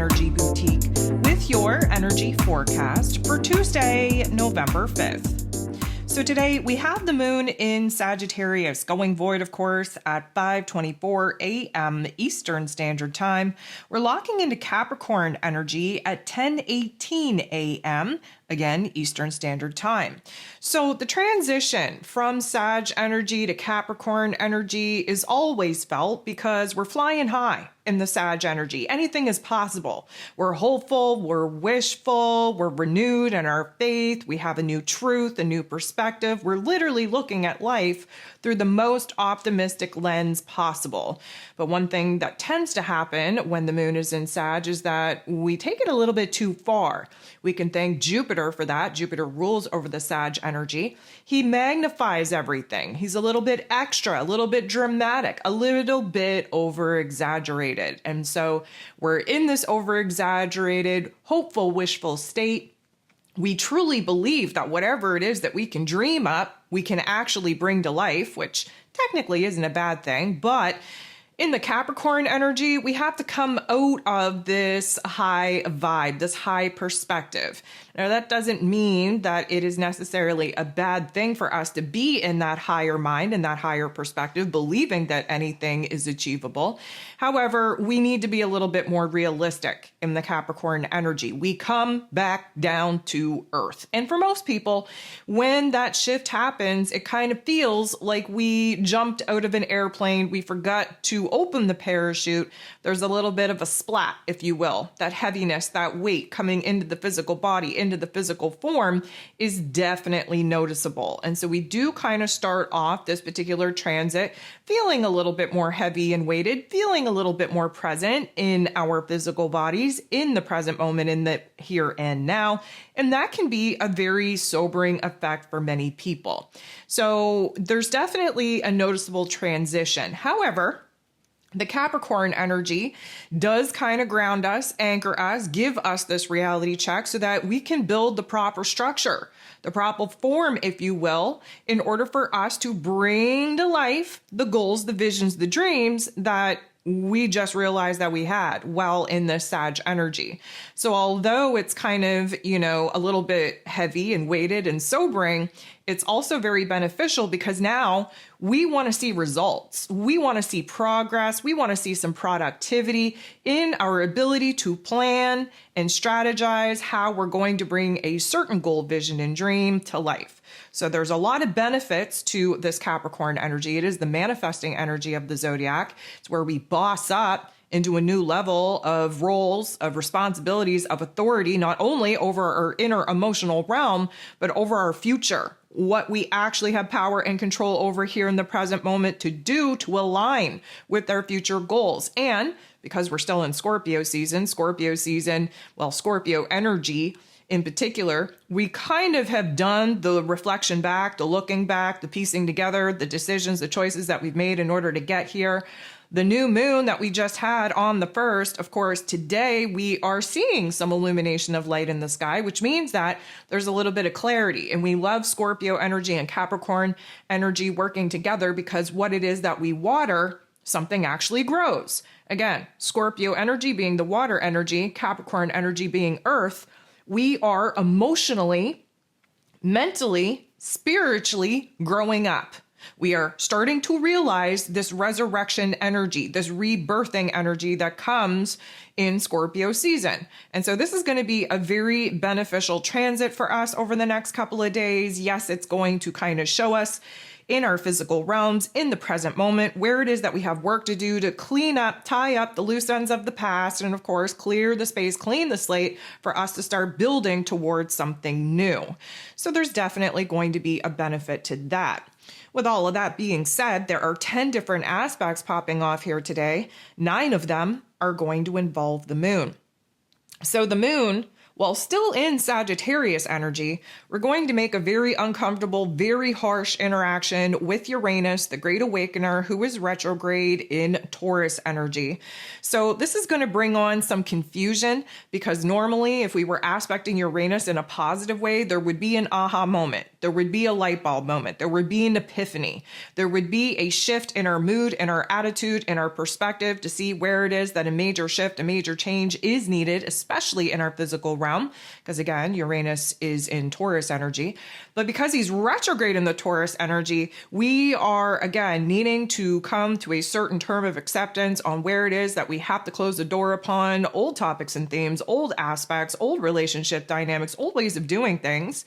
Energy Boutique with your energy forecast for Tuesday, November 5th. So today we have the moon in Sagittarius, going void, of course, at 5:24 a.m. Eastern Standard Time. We're locking into Capricorn energy at 10:18 a.m. Again, Eastern Standard Time. So the transition from Sag energy to Capricorn energy is always felt because we're flying high in the Sag energy. Anything is possible. We're hopeful, we're wishful, we're renewed in our faith. We have a new truth, a new perspective. We're literally looking at life through the most optimistic lens possible. But one thing that tends to happen when the moon is in Sag is that we take it a little bit too far. We can thank Jupiter for that. Jupiter rules over the Sag energy. He magnifies everything. He's a little bit extra, a little bit dramatic, a little bit over-exaggerated. And so we're in this over-exaggerated, hopeful, wishful state. We truly believe that whatever it is that we can dream up, we can actually bring to life, which technically isn't a bad thing. But in the Capricorn energy, we have to come out of this high vibe, this high perspective. Now, that doesn't mean that it is necessarily a bad thing for us to be in that higher mind and that higher perspective, believing that anything is achievable. However, we need to be a little bit more realistic in the Capricorn energy. We come back down to earth. And for most people, when that shift happens, it kind of feels like we jumped out of an airplane. We forgot to open the parachute. There's a little bit of a splat, if you will. That heaviness, that weight coming into the physical body, into the physical form is definitely noticeable. And so we do kind of start off this particular transit feeling a little bit more heavy and weighted, feeling a little bit more present in our physical bodies, in the present moment, in the here and now. And that can be a very sobering effect for many people. So there's definitely a noticeable transition. However, the Capricorn energy does kind of ground us, anchor us, give us this reality check so that we can build the proper structure, the proper form, if you will, in order for us to bring to life the goals, the visions, the dreams that we just realized that we had while in the Sag energy. So although it's kind of, a little bit heavy and weighted and sobering, it's also very beneficial because now we want to see results. We want to see progress. We want to see some productivity in our ability to plan and strategize how we're going to bring a certain goal, vision, and dream to life. So there's a lot of benefits to this Capricorn energy. It is the manifesting energy of the zodiac. It's where we boss up into a new level of roles, of responsibilities, of authority, not only over our inner emotional realm, but over our future, what we actually have power and control over here in the present moment to do to align with our future goals. And because we're still in Scorpio season, Scorpio energy in particular, we kind of have done the reflection back, the looking back, the piecing together, the decisions, the choices that we've made in order to get here. The new moon that we just had on the 1st, of course, today we are seeing some illumination of light in the sky, which means that there's a little bit of clarity. And we love Scorpio energy and Capricorn energy working together because what it is that we water, something actually grows. Again, Scorpio energy being the water energy, Capricorn energy being earth, we are emotionally, mentally, spiritually growing up. We are starting to realize this resurrection energy, this rebirthing energy that comes in Scorpio season. And so this is going to be a very beneficial transit for us over the next couple of days. Yes, it's going to kind of show us in our physical realms, in the present moment, where it is that we have work to do to clean up, tie up the loose ends of the past, and of course, clear the space, clean the slate for us to start building towards something new. So there's definitely going to be a benefit to that. With all of that being said, there are 10 different aspects popping off here today. 9 of them are going to involve the moon. So the moon while still in Sagittarius energy, we're going to make a very uncomfortable, very harsh interaction with Uranus, the Great Awakener, who is retrograde in Taurus energy. So this is going to bring on some confusion because normally if we were aspecting Uranus in a positive way, there would be an aha moment. There would be a light bulb moment. There would be an epiphany. There would be a shift in our mood, in our attitude, in our perspective to see where it is that a major shift, a major change is needed, especially in our physical realm. Because again, Uranus is in Taurus energy. But because he's retrograde in the Taurus energy, we are again needing to come to a certain term of acceptance on where it is that we have to close the door upon old topics and themes, old aspects, old relationship dynamics, old ways of doing things.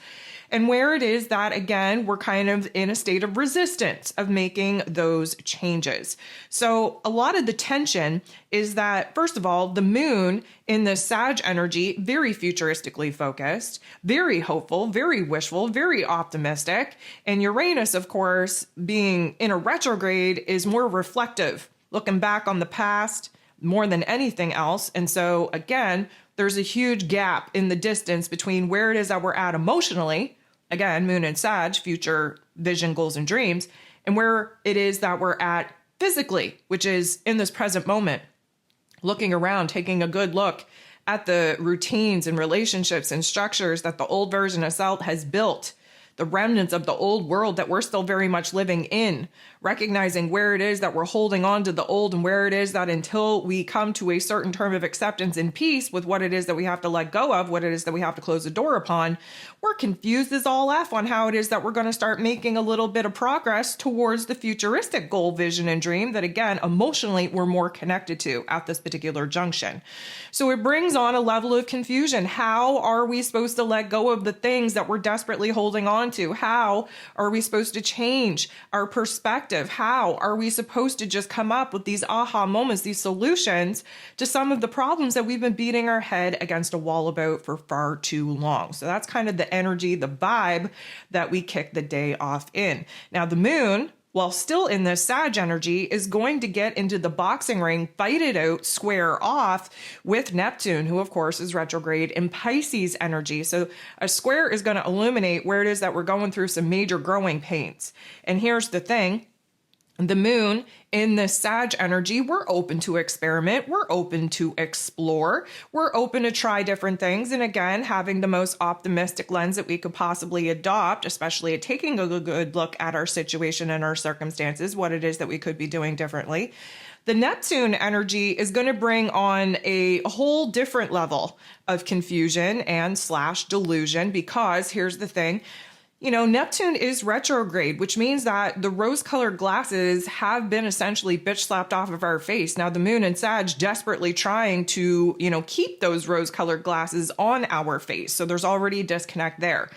And where it is that, again, we're kind of in a state of resistance of making those changes. So a lot of the tension is that, first of all, the moon in the Sag energy, very futuristically focused, very hopeful, very wishful, very optimistic. And Uranus, of course, being in a retrograde is more reflective, looking back on the past more than anything else. And so, again, there's a huge gap in the distance between where it is that we're at emotionally, again, moon and Sag, future vision, goals, and dreams, and where it is that we're at physically, which is in this present moment, looking around, taking a good look at the routines and relationships and structures that the old version of self has built, the remnants of the old world that we're still very much living in, recognizing where it is that we're holding on to the old and where it is that until we come to a certain term of acceptance and peace with what it is that we have to let go of, what it is that we have to close the door upon, we're confused as all F on how it is that we're going to start making a little bit of progress towards the futuristic goal, vision, and dream that, again, emotionally we're more connected to at this particular junction. So it brings on a level of confusion. How are we supposed to let go of the things that we're desperately holding on to? How are we supposed to change our perspective? How are we supposed to just come up with these aha moments, these solutions to some of the problems that we've been beating our head against a wall about for far too long? So that's kind of the energy, the vibe that we kick the day off in. Now, the moon, while still in this Sag energy, is going to get into the boxing ring, fight it out, square off with Neptune, who of course is retrograde in Pisces energy. So a square is going to illuminate where it is that we're going through some major growing pains. And here's the thing. The moon in the Sag energy, we're open to experiment. We're open to explore. We're open to try different things. And again, having the most optimistic lens that we could possibly adopt, especially at taking a good look at our situation and our circumstances, what it is that we could be doing differently. The Neptune energy is going to bring on a whole different level of confusion and / delusion, because here's the thing. You know, Neptune is retrograde, which means that the rose-colored glasses have been essentially bitch slapped off of our face. Now, the moon and Sag desperately trying to, keep those rose-colored glasses on our face. So there's already a disconnect there.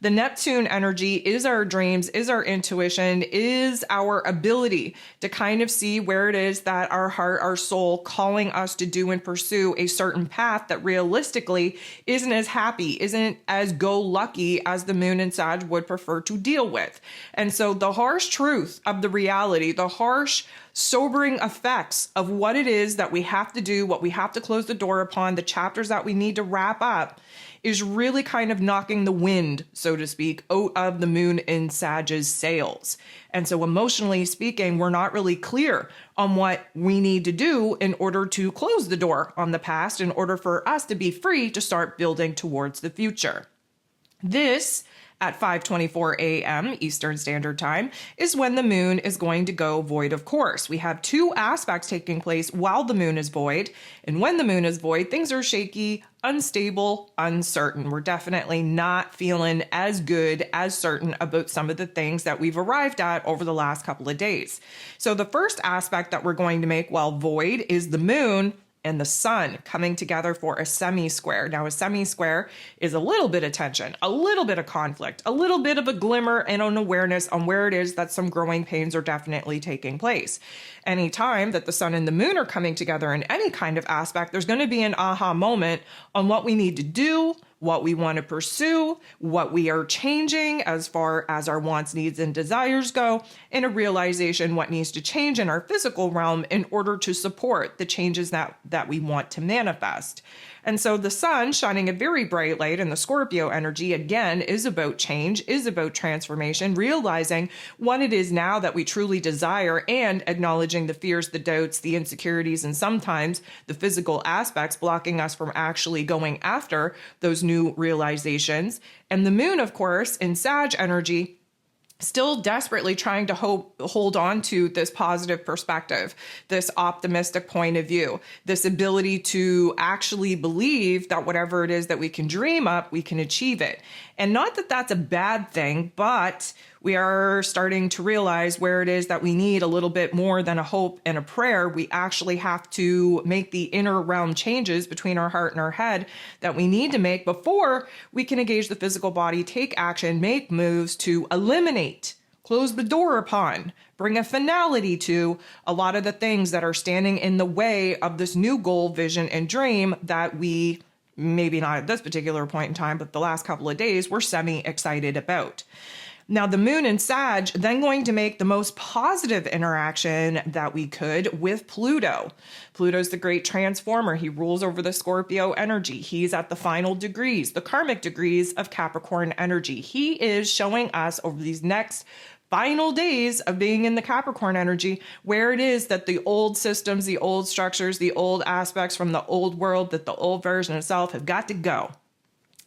The Neptune energy is our dreams, is our intuition, is our ability to kind of see where it is that our heart, our soul calling us to do and pursue a certain path that realistically isn't as happy, isn't as go-lucky as the moon and Sag would prefer to deal with. And so the harsh truth of the reality, the harsh sobering effects of what it is that we have to do, what we have to close the door upon, the chapters that we need to wrap up, is really kind of knocking the wind, so to speak, out of the moon in Sag's sails. And so emotionally speaking, we're not really clear on what we need to do in order to close the door on the past, in order for us to be free to start building towards the future. This, at 5:24 a.m. Eastern Standard Time, is when the moon is going to go void of course. We have two aspects taking place while the moon is void. And when the moon is void, things are shaky, unstable, uncertain. We're definitely not feeling as good, as certain about some of the things that we've arrived at over the last couple of days. So the first aspect that we're going to make while void is the moon and the sun coming together for a semi-square. Now, a semi-square is a little bit of tension, a little bit of conflict, a little bit of a glimmer and an awareness on where it is that some growing pains are definitely taking place. Anytime that the sun and the moon are coming together in any kind of aspect, there's going to be an aha moment on what we need to do, what we want to pursue, what we are changing as far as our wants, needs, and desires go, and a realization what needs to change in our physical realm in order to support the changes that we want to manifest. And so the sun shining a very bright light in the Scorpio energy, again, is about change, is about transformation, realizing what it is now that we truly desire and acknowledging the fears, the doubts, the insecurities, and sometimes the physical aspects blocking us from actually going after those new realizations. And the moon, of course, in Sag energy, still desperately trying to hold on to this positive perspective, this optimistic point of view, this ability to actually believe that whatever it is that we can dream up, we can achieve it. And not that that's a bad thing, but we are starting to realize where it is that we need a little bit more than a hope and a prayer. We actually have to make the inner realm changes between our heart and our head that we need to make before we can engage the physical body, take action, make moves to eliminate, close the door upon, bring a finality to a lot of the things that are standing in the way of this new goal, vision, and dream that we, maybe not at this particular point in time, but the last couple of days, we're semi-excited about. Now, the moon in Sag then going to make the most positive interaction that we could with Pluto. Pluto's the great transformer. He rules over the Scorpio energy. He's at the final degrees, the karmic degrees of Capricorn energy. He is showing us over these next final days of being in the Capricorn energy, where it is that the old systems, the old structures, the old aspects from the old world, that the old version of self have got to go.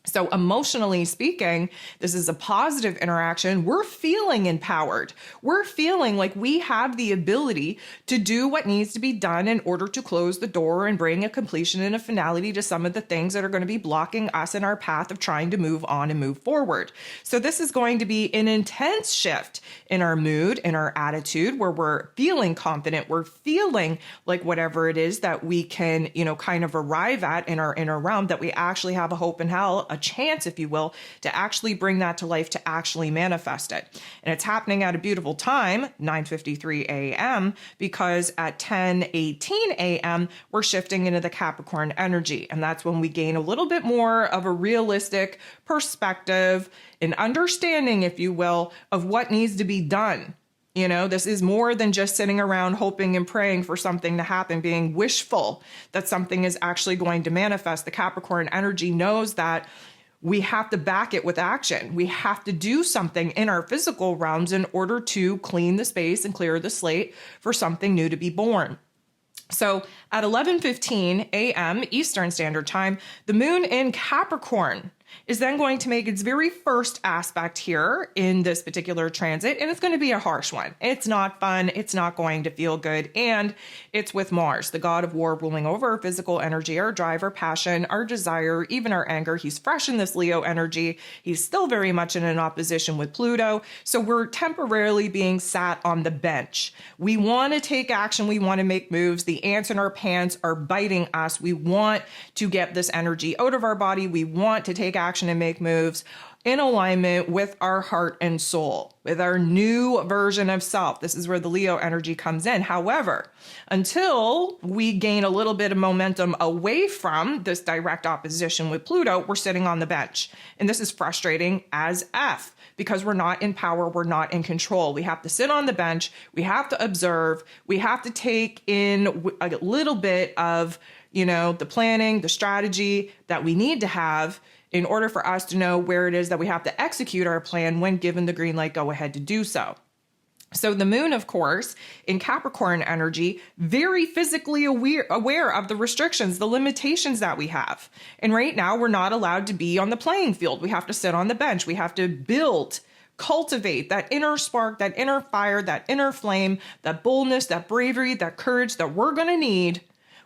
So emotionally speaking, this is a positive interaction. We're feeling empowered. We're feeling like we have the ability to do what needs to be done in order to close the door and bring a completion and a finality to some of the things that are going to be blocking us in our path of trying to move on and move forward. So this is going to be an intense shift in our mood, in our attitude, where we're feeling confident. We're feeling like whatever it is that we can, kind of arrive at in our inner realm, that we actually have a hope in hell, a chance, if you will, to actually bring that to life, to actually manifest it. And it's happening at a beautiful time, 9:53 a.m., because at 10:18 a.m., we're shifting into the Capricorn energy. And that's when we gain a little bit more of a realistic perspective, an understanding, if you will, of what needs to be done. This is more than just sitting around hoping and praying for something to happen, being wishful that something is actually going to manifest. The Capricorn energy knows that we have to back it with action. We have to do something in our physical realms in order to clean the space and clear the slate for something new to be born. So at 11:15 a.m. Eastern Standard Time, the moon in Capricorn is then going to make its very first aspect here in this particular transit, and it's going to be a harsh one. It's not fun. It's not going to feel good, and it's with Mars, the god of war, ruling over our physical energy, our drive, our passion, our desire, even our anger. He's fresh in this Leo energy. He's still very much in an opposition with Pluto, so we're temporarily being sat on the bench. We want to take action. We want to make moves. The ants in our pants are biting us. We want to get this energy out of our body. We want to take action and make moves in alignment with our heart and soul, with our new version of self. This is where the Leo energy comes in. However, until we gain a little bit of momentum away from this direct opposition with Pluto, we're sitting on the bench. And this is frustrating as F, because we're not in power, we're not in control. We have to sit on the bench, we have to observe, we have to take in a little bit of, the planning, the strategy that we need to have in order for us to know where it is that we have to execute our plan when given the green light go ahead to do so. So the moon, of course, in Capricorn energy, very physically aware of the restrictions, the limitations that we have. And right now, we're not allowed to be on the playing field. We have to sit on the bench. We have to build, cultivate that inner spark, that inner fire, that inner flame, that boldness, that bravery, that courage that we're going to need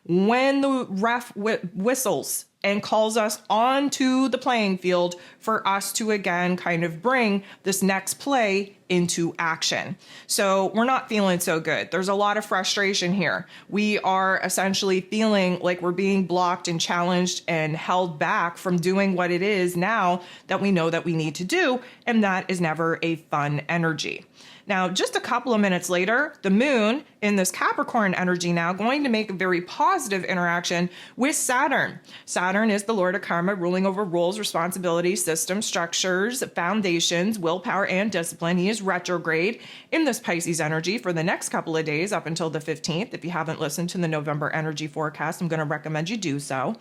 when the ref whistles and calls us onto the playing field for us to, again, kind of bring this next play into action. So we're not feeling so good. There's a lot of frustration here. We are essentially feeling like we're being blocked and challenged and held back from doing what it is now that we know that we need to do. And that is never a fun energy. Now, just a couple of minutes later, the moon in this Capricorn energy now going to make a very positive interaction with Saturn. Saturn is the Lord of Karma, ruling over rules, responsibilities, systems, structures, foundations, willpower, and discipline. He is retrograde in this Pisces energy for the next couple of days up until the 15th. If you haven't listened to the November energy forecast, I'm going to recommend you do so.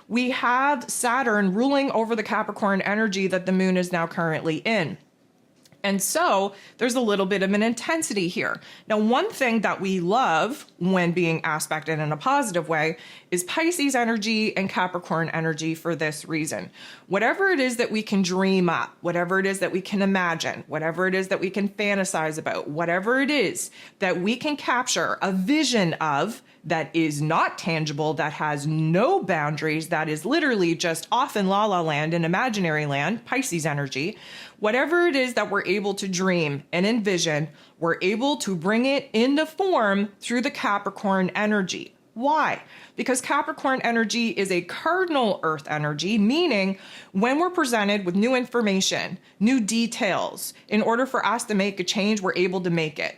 We have Saturn ruling over the Capricorn energy that the moon is now currently in. And so there's a little bit of an intensity here. Now, one thing that we love when being aspected in a positive way is Pisces energy and Capricorn energy for this reason. Whatever it is that we can dream up, whatever it is that we can imagine, whatever it is that we can fantasize about, whatever it is that we can capture a vision of that is not tangible, that has no boundaries, that is literally just off in la la land, in imaginary land, Pisces energy, whatever it is that we're able to dream and envision, we're able to bring it into form through the Capricorn energy. Why? Because Capricorn energy is a cardinal earth energy, meaning when we're presented with new information, new details, in order for us to make a change, we're able to make it.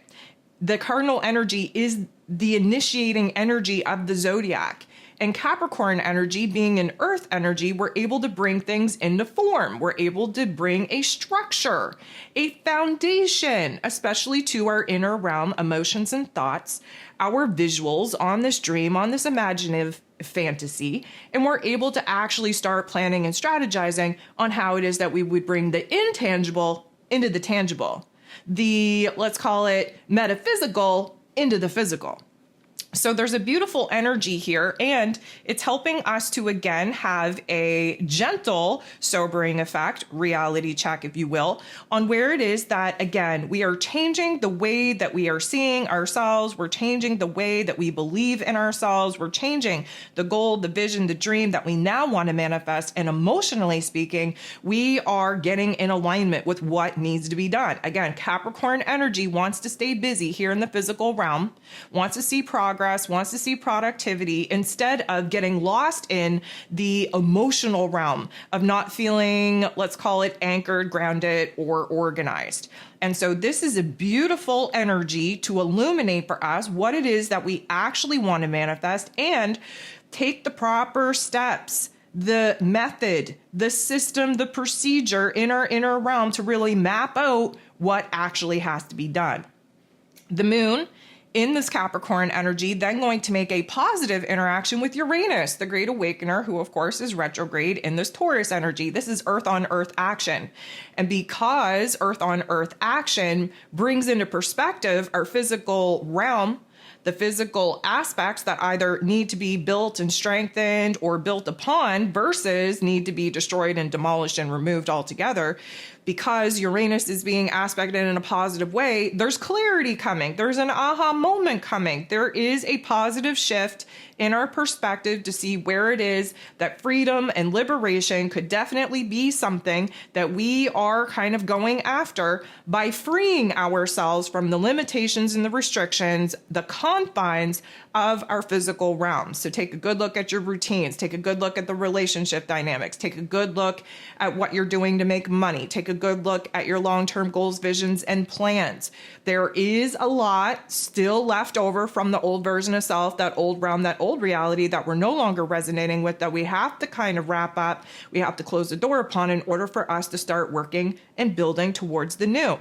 The cardinal energy is the initiating energy of the zodiac. And Capricorn energy, being an earth energy, we're able to bring things into form. We're able to bring a structure, a foundation, especially to our inner realm, emotions and thoughts, our visuals on this dream, on this imaginative fantasy. And we're able to actually start planning and strategizing on how it is that we would bring the intangible into the tangible. The, let's call it metaphysical into the physical. So there's a beautiful energy here, and it's helping us to, again, have a gentle, sobering effect, reality check, if you will, on where it is that, again, we are changing the way that we are seeing ourselves. We're changing the way that we believe in ourselves. We're changing the goal, the vision, the dream that we now want to manifest. And emotionally speaking, we are getting in alignment with what needs to be done. Again, Capricorn energy wants to stay busy here in the physical realm, wants to see progress, wants to see productivity, instead of getting lost in the emotional realm of not feeling, let's call it, anchored, grounded, or organized. And so this is a beautiful energy to illuminate for us what it is that we actually want to manifest and take the proper steps, the method, the system, the procedure in our inner realm to really map out what actually has to be done. The moon in this Capricorn energy, then going to make a positive interaction with Uranus, the Great Awakener, who of course is retrograde in this Taurus energy. This is Earth on Earth action. And because Earth on Earth action brings into perspective our physical realm, the physical aspects that either need to be built and strengthened or built upon versus need to be destroyed and demolished and removed altogether, because Uranus is being aspected in a positive way, there's clarity coming. There's an aha moment coming. There is a positive shift in our perspective to see where it is that freedom and liberation could definitely be something that we are kind of going after by freeing ourselves from the limitations and the restrictions, the confines of our physical realm. So take a good look at your routines, take a good look at the relationship dynamics, take a good look at what you're doing to make money, take a good look at your long-term goals, visions, and plans. There is a lot still left over from the old version of self, that old realm, that old reality that we're no longer resonating with, that we have to kind of wrap up, we have to close the door upon in order for us to start working and building towards the new.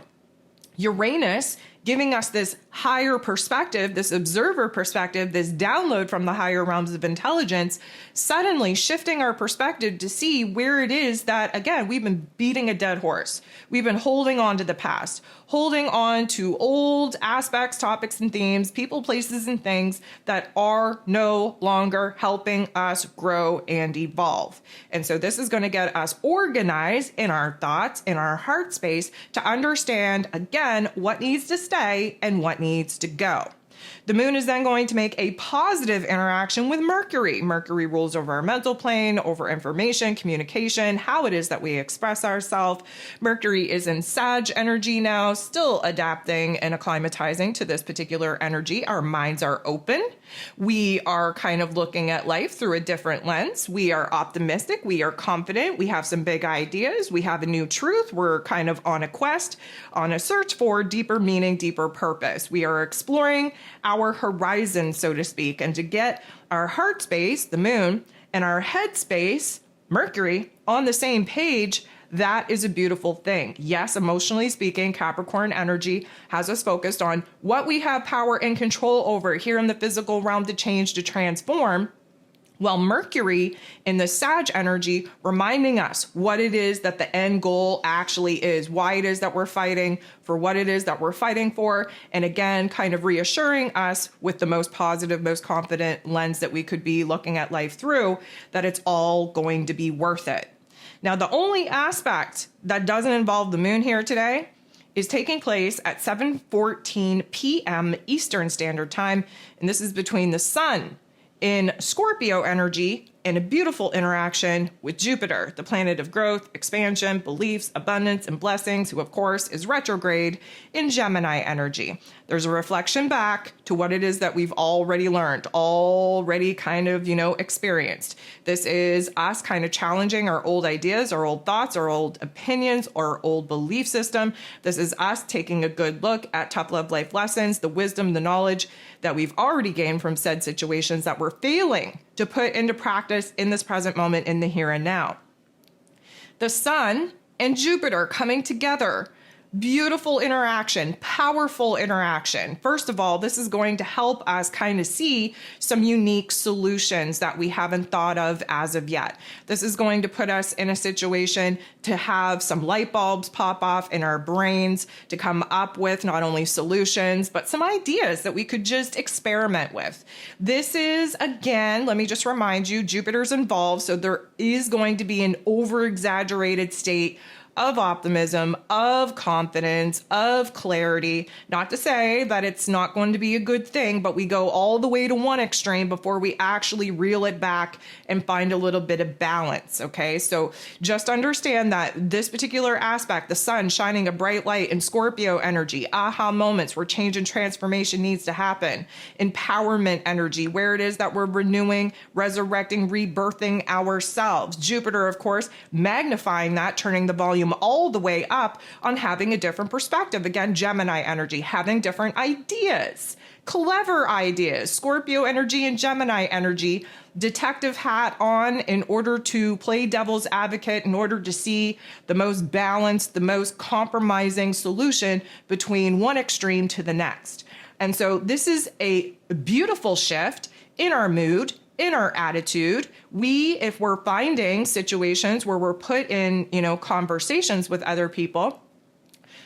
Uranus giving us this higher perspective, this observer perspective, this download from the higher realms of intelligence, suddenly shifting our perspective to see where it is that, again, we've been beating a dead horse. We've been holding on to the past, holding on to old aspects, topics, and themes, people, places, and things that are no longer helping us grow and evolve. And so this is going to get us organized in our thoughts, in our heart space, to understand, again, what needs to stay and what needs to go. The moon is then going to make a positive interaction with Mercury. Mercury rules over our mental plane, over information, communication, how it is that we express ourselves. Mercury is in Sag energy now, still adapting and acclimatizing to this particular energy. Our minds are open. We are kind of looking at life through a different lens. We are optimistic. We are confident. We have some big ideas. We have a new truth. We're kind of on a quest, on a search for deeper meaning, deeper purpose. We are exploring our horizon, so to speak, and to get our heart space, the moon, and our head space, Mercury, on the same page, that is a beautiful thing. Yes, emotionally speaking, Capricorn energy has us focused on what we have power and control over here in the physical realm to change, to transform. Well, Mercury in the Sag energy reminding us what it is that the end goal actually is, why it is that we're fighting for what it is that we're fighting for. And again, kind of reassuring us with the most positive, most confident lens that we could be looking at life through, that it's all going to be worth it. Now, the only aspect that doesn't involve the moon here today is taking place at 7:14 p.m. Eastern Standard Time. And this is between the sun in Scorpio energy and a beautiful interaction with Jupiter, the planet of growth, expansion, beliefs, abundance, and blessings, who of course is retrograde in Gemini energy. There's a reflection back to what it is that we've already learned, already kind of, experienced. This is us kind of challenging our old ideas, our old thoughts, our old opinions, our old belief system. This is us taking a good look at tough love life lessons, the wisdom, the knowledge that we've already gained from said situations that we're failing to put into practice in this present moment, in the here and now. The sun and Jupiter coming together. Beautiful interaction, powerful interaction. First of all, this is going to help us kind of see some unique solutions that we haven't thought of as of yet. This is going to put us in a situation to have some light bulbs pop off in our brains, to come up with not only solutions, but some ideas that we could just experiment with. This is, again, let me just remind you, Jupiter's involved, so there is going to be an over-exaggerated state of optimism, of confidence, of clarity. Not to say that it's not going to be a good thing, but we go all the way to one extreme before we actually reel it back and find a little bit of balance, okay? So just understand that this particular aspect, the sun shining a bright light in Scorpio energy, aha moments where change and transformation needs to happen, empowerment energy, where it is that we're renewing, resurrecting, rebirthing ourselves. Jupiter, of course, magnifying that, turning the volume all the way up on having a different perspective. Again, Gemini energy, having different ideas, clever ideas. Scorpio energy and Gemini energy, detective hat on in order to play devil's advocate, in order to see the most balanced, the most compromising solution between one extreme to the next. And so this is a beautiful shift in our mood, in our attitude. If we're finding situations where we're put in, conversations with other people,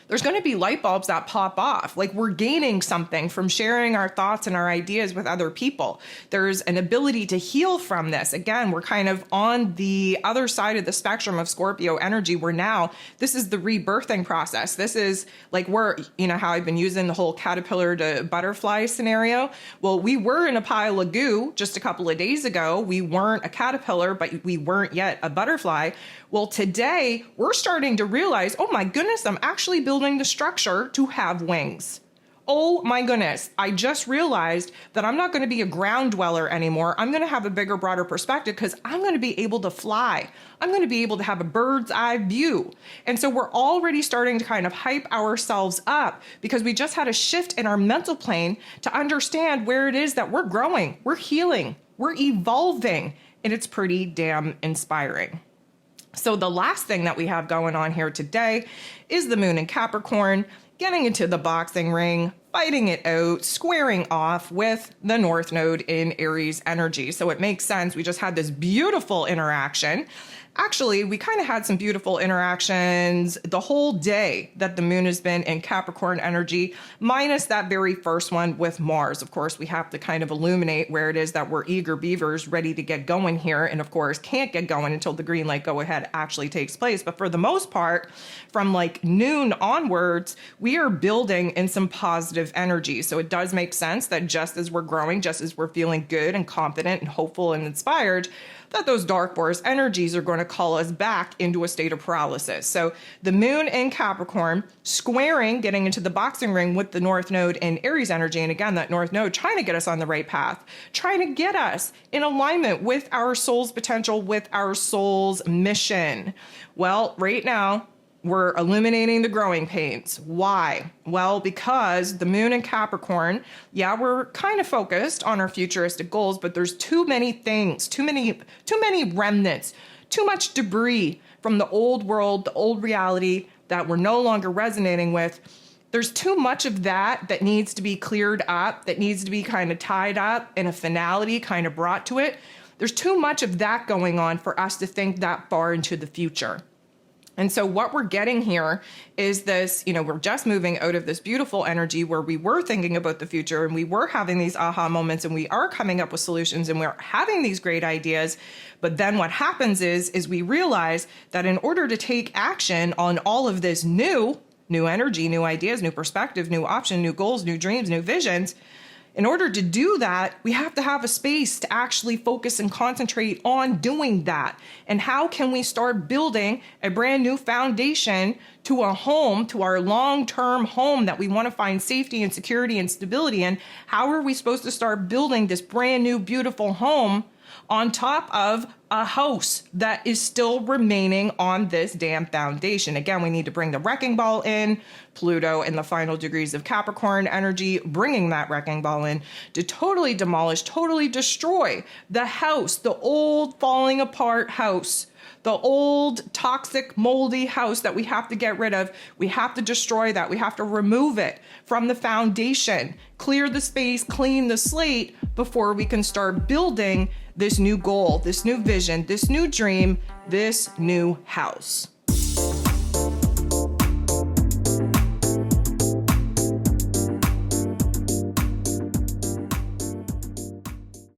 there's going to be light bulbs that pop off. Like, we're gaining something from sharing our thoughts and our ideas with other people. There's an ability to heal from this. Again, we're kind of on the other side of the spectrum of Scorpio energy, where now this is the rebirthing process. This is like how I've been using the whole caterpillar to butterfly scenario. Well, we were in a pile of goo just a couple of days ago. We weren't a caterpillar, but we weren't yet a butterfly. Well, today we're starting to realize, oh my goodness, I'm actually building the structure to have wings. Oh my goodness, I just realized that I'm not going to be a ground dweller anymore. I'm going to have a bigger, broader perspective because I'm going to be able to fly. I'm going to be able to have a bird's eye view. And so we're already starting to kind of hype ourselves up because we just had a shift in our mental plane to understand where it is that we're growing, we're healing, we're evolving, and it's pretty damn inspiring. So the last thing that we have going on here today is the moon in Capricorn, getting into the boxing ring, fighting it out, squaring off with the North Node in Aries energy. So it makes sense. We just had this beautiful interaction. Actually, we kind of had some beautiful interactions the whole day that the moon has been in Capricorn energy, minus that very first one with Mars. Of course, we have to kind of illuminate where it is that we're eager beavers ready to get going here. And of course, can't get going until the green light go ahead actually takes place. But for the most part, from like noon onwards, we are building in some positive positive energy. So it does make sense that just as we're growing, just as we're feeling good and confident and hopeful and inspired, that those dark force energies are going to call us back into a state of paralysis. So the moon in Capricorn squaring, getting into the boxing ring with the North Node in Aries energy. And again, that North Node trying to get us on the right path, trying to get us in alignment with our soul's potential, with our soul's mission. Well, right now, we're illuminating the growing pains. Why? Well, because the moon in Capricorn, yeah, we're kind of focused on our futuristic goals, but there's too many things, too many remnants, too much debris from the old world, the old reality that we're no longer resonating with. There's too much of that needs to be cleared up, that needs to be kind of tied up and a finality kind of brought to it. There's too much of that going on for us to think that far into the future. And so what we're getting here is this, we're just moving out of this beautiful energy where we were thinking about the future and we were having these aha moments and we are coming up with solutions and we're having these great ideas. But then what happens is we realize that in order to take action on all of this new energy, new ideas, new perspective, new option, new goals, new dreams, new visions, in order to do that, we have to have a space to actually focus and concentrate on doing that. And how can we start building a brand new foundation to a home, to our long-term home that we want to find safety and security and stability in? How are we supposed to start building this brand new, beautiful home on top of a house that is still remaining on this damn foundation? Again, we need to bring the wrecking ball in, Pluto in the final degrees of Capricorn energy, bringing that wrecking ball in to totally demolish, totally destroy the house, the old falling apart house, the old toxic, moldy house that we have to get rid of. We have to destroy that. We have to remove it from the foundation, clear the space, clean the slate before we can start building this new goal, this new vision, this new dream, this new house.